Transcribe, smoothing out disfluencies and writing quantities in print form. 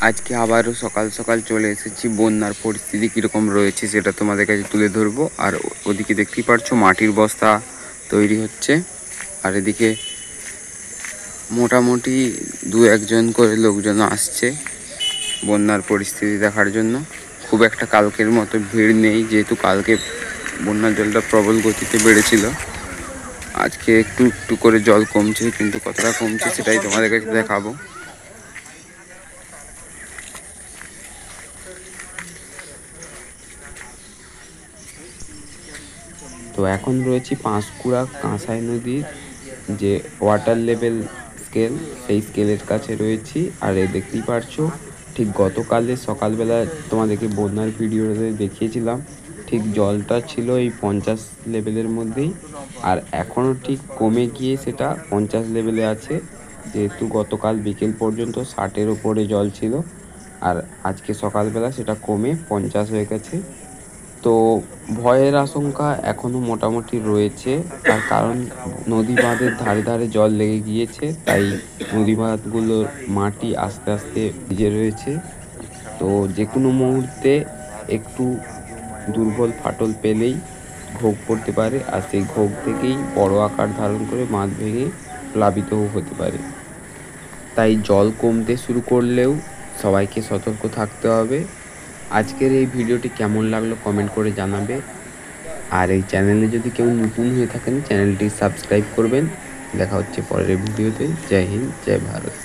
আজকে আবারও সকাল সকাল চলে এসেছি। বন্যার পরিস্থিতি কীরকম রয়েছে সেটা তোমাদের কাছে তুলে ধরবো। আর ওদিকে দেখতেই পারছো মাটির বস্তা তৈরি হচ্ছে, আর এদিকে মোটামুটি দু একজন করে লোকজন আসছে বন্যার পরিস্থিতি দেখার জন্য। খুব একটা কালকের মতো ভিড় নেই, যেহেতু কালকে বন্যার জলটা প্রবল গতিতে বেড়েছিল। আজকে একটু একটু করে জল কমছে, কিন্তু কতটা কমছে সেটাই তোমাদের কাছে দেখাবো। তো এখন রয়েছি পাঁশকুড়া কাঁসাই নদীর যে ওয়াটার লেভেল স্কেল, সেই স্কেলের কাছে রয়েছি। আর দেখতেই পারছো ঠিক গতকালের সকালবেলা তোমাদেরকে বন্যার ভিডিওতে দেখিয়েছিলাম, ঠিক জলটা ছিল এই 50 লেভেলের মধ্যেই। আর এখনও ঠিক কমে গিয়ে সেটা 50 লেভেলে আছে, যেহেতু গতকাল বিকেল পর্যন্ত 60-এর ওপরে জল ছিল। আর আজকে সকালবেলা সেটা কমে 50 হয়ে গেছে। তো ভয়ের আশঙ্কা এখনও মোটামুটি রয়েছে, তার কারণ নদী বাঁধের ধারে ধারে জল লেগে গিয়েছে, তাই নদী বাঁধগুলোর মাটি আস্তে আস্তে ভিজে রয়েছে। তো যে কোনো মুহূর্তে একটু দুর্বল ফাটল পেলেই ঘোগ পড়তে পারে, আর সেই ঘোগ থেকেই বড় আকার ধারণ করে বাঁধ ভেঙে প্লাবিতও হতে পারে। তাই জল কমতে শুরু করলেও সবাইকে সতর্ক থাকতে হবে। আজকের এই ভিডিওটি কেমন লাগলো কমেন্ট করে জানাবে। আর এই চ্যানেলে যদি কেউ নতুন হয়ে থাকেন চ্যানেলটি সাবস্ক্রাইব করবেন। দেখা হচ্ছে পরের ভিডিওতে। জয় হিন্দ, জয় ভারত।